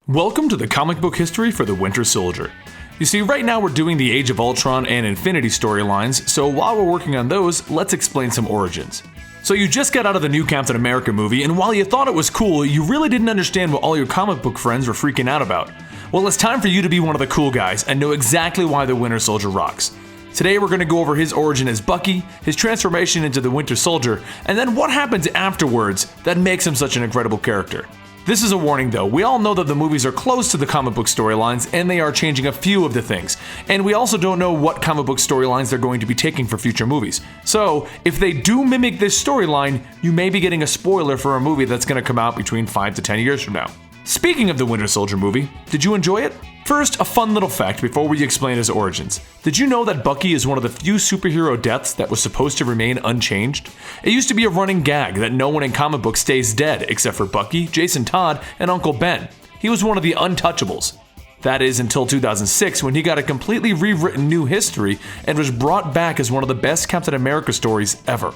Welcome to the comic book history for the Winter Soldier. You see, right now we're doing the Age of Ultron and Infinity storylines, so while we're working on those, let's explain some origins. So you just got out of the new Captain America movie, and while you thought it was cool, you really didn't understand what all your comic book friends were freaking out about. Well, it's time for you to be one of the cool guys and know exactly why the Winter Soldier rocks. Today we're going to go over his origin as Bucky, his transformation into the Winter Soldier, and then what happens afterwards that makes him such an incredible character. This is a warning though, we all know that the movies are close to the comic book storylines and they are changing a few of the things, and we also don't know what comic book storylines they're going to be taking for future movies. So, if they do mimic this storyline, you may be getting a spoiler for a movie that's going to come out between 5 to 10 years from now. Speaking of the Winter Soldier movie, did you enjoy it? First, a fun little fact before we explain his origins. Did you know that Bucky is one of the few superhero deaths that was supposed to remain unchanged? It used to be a running gag that no one in comic books stays dead except for Bucky, Jason Todd, and Uncle Ben. He was one of the untouchables. That is until 2006 when he got a completely rewritten new history and was brought back as one of the best Captain America stories ever.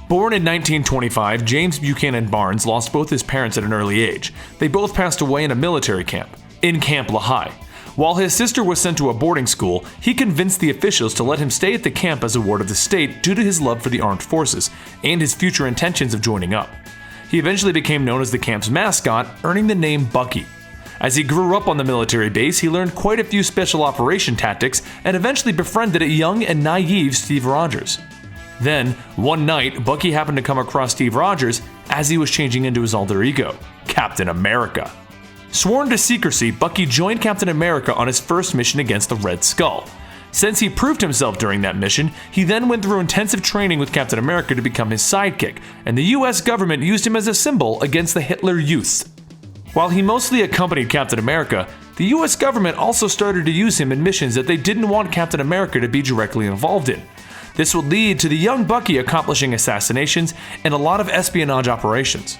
Born in 1925, James Buchanan Barnes lost both his parents at an early age. They both passed away in a military camp, in Camp Lehigh. While his sister was sent to a boarding school, he convinced the officials to let him stay at the camp as a ward of the state due to his love for the armed forces and his future intentions of joining up. He eventually became known as the camp's mascot, earning the name Bucky. As he grew up on the military base, he learned quite a few special operation tactics and eventually befriended a young and naive Steve Rogers. Then, one night, Bucky happened to come across Steve Rogers as he was changing into his alter ego, Captain America. Sworn to secrecy, Bucky joined Captain America on his first mission against the Red Skull. Since he proved himself during that mission, he then went through intensive training with Captain America to become his sidekick, and the US government used him as a symbol against the Hitler Youth. While he mostly accompanied Captain America, the US government also started to use him in missions that they didn't want Captain America to be directly involved in. This would lead to the young Bucky accomplishing assassinations and a lot of espionage operations.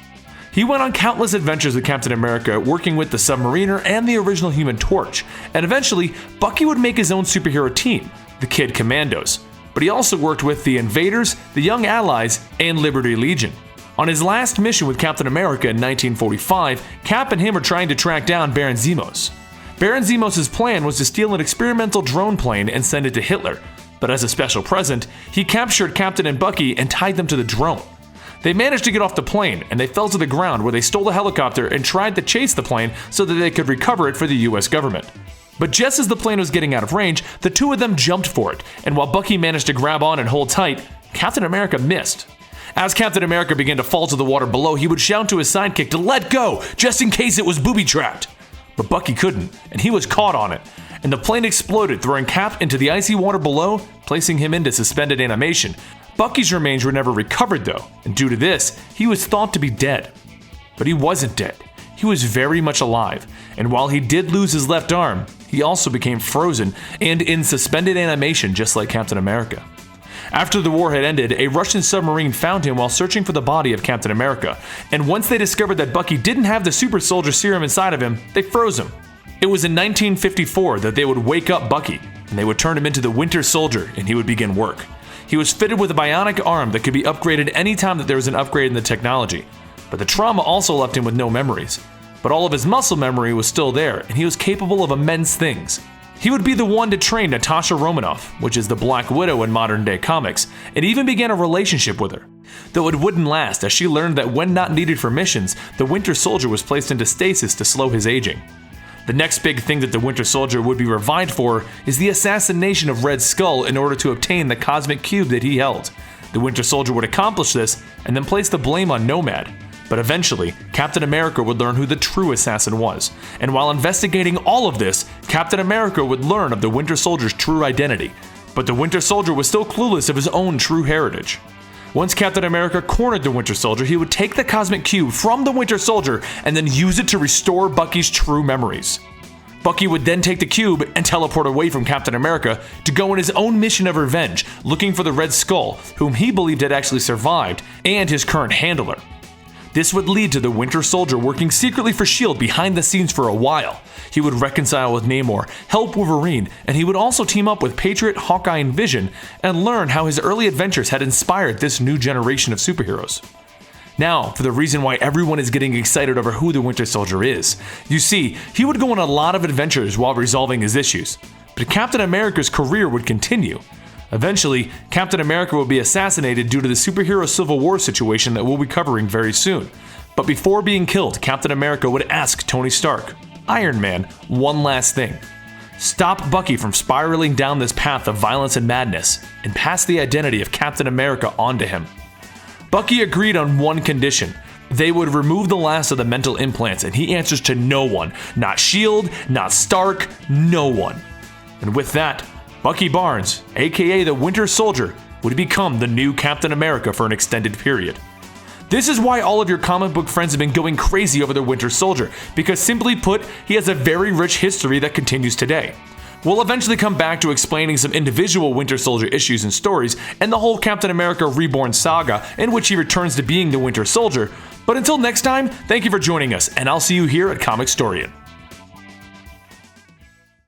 He went on countless adventures with Captain America, working with the Submariner and the original Human Torch, and eventually, Bucky would make his own superhero team, the Kid Commandos. But he also worked with the Invaders, the Young Allies, and Liberty Legion. On his last mission with Captain America in 1945, Cap and him are trying to track down Baron Zemos. Baron Zemos' plan was to steal an experimental drone plane and send it to Hitler. But as a special present, he captured Captain and Bucky and tied them to the drone. They managed to get off the plane, and they fell to the ground where they stole a helicopter and tried to chase the plane so that they could recover it for the US government. But just as the plane was getting out of range, the two of them jumped for it, and while Bucky managed to grab on and hold tight, Captain America missed. As Captain America began to fall to the water below, he would shout to his sidekick to let go, just in case it was booby-trapped. But Bucky couldn't, and he was caught on it. And the plane exploded, throwing Cap into the icy water below, placing him into suspended animation. Bucky's remains were never recovered though, and due to this, he was thought to be dead. But he wasn't dead. He was very much alive, and while he did lose his left arm, he also became frozen and in suspended animation just like Captain America. After the war had ended, a Russian submarine found him while searching for the body of Captain America, and once they discovered that Bucky didn't have the super soldier serum inside of him, they froze him. It was in 1954 that they would wake up Bucky, and they would turn him into the Winter Soldier, and he would begin work. He was fitted with a bionic arm that could be upgraded anytime that there was an upgrade in the technology, but the trauma also left him with no memories. But all of his muscle memory was still there, and he was capable of immense things. He would be the one to train Natasha Romanoff, which is the Black Widow in modern-day comics, and even began a relationship with her. Though it wouldn't last, as she learned that when not needed for missions, the Winter Soldier was placed into stasis to slow his aging. The next big thing that the Winter Soldier would be revived for is the assassination of Red Skull in order to obtain the cosmic cube that he held. The Winter Soldier would accomplish this and then place the blame on Nomad. But eventually, Captain America would learn who the true assassin was. And while investigating all of this, Captain America would learn of the Winter Soldier's true identity. But the Winter Soldier was still clueless of his own true heritage. Once Captain America cornered the Winter Soldier, he would take the cosmic cube from the Winter Soldier and then use it to restore Bucky's true memories. Bucky would then take the cube and teleport away from Captain America to go on his own mission of revenge, looking for the Red Skull, whom he believed had actually survived, and his current handler. This would lead to the Winter Soldier working secretly for S.H.I.E.L.D. behind the scenes for a while. He would reconcile with Namor, help Wolverine, and he would also team up with Patriot, Hawkeye, and Vision, and learn how his early adventures had inspired this new generation of superheroes. Now, for the reason why everyone is getting excited over who the Winter Soldier is. You see, he would go on a lot of adventures while resolving his issues, but Captain America's career would continue. Eventually, Captain America will be assassinated due to the superhero Civil War situation that we'll be covering very soon. But before being killed, Captain America would ask Tony Stark, Iron Man, one last thing. Stop Bucky from spiraling down this path of violence and madness, and pass the identity of Captain America onto him. Bucky agreed on one condition. They would remove the last of the mental implants, and he answers to no one. Not S.H.I.E.L.D., not Stark, no one. And with that, Bucky Barnes, aka the Winter Soldier, would become the new Captain America for an extended period. This is why all of your comic book friends have been going crazy over the Winter Soldier, because simply put, he has a very rich history that continues today. We'll eventually come back to explaining some individual Winter Soldier issues and stories, and the whole Captain America Reborn saga, in which he returns to being the Winter Soldier. But until next time, thank you for joining us, and I'll see you here at Comicstorian.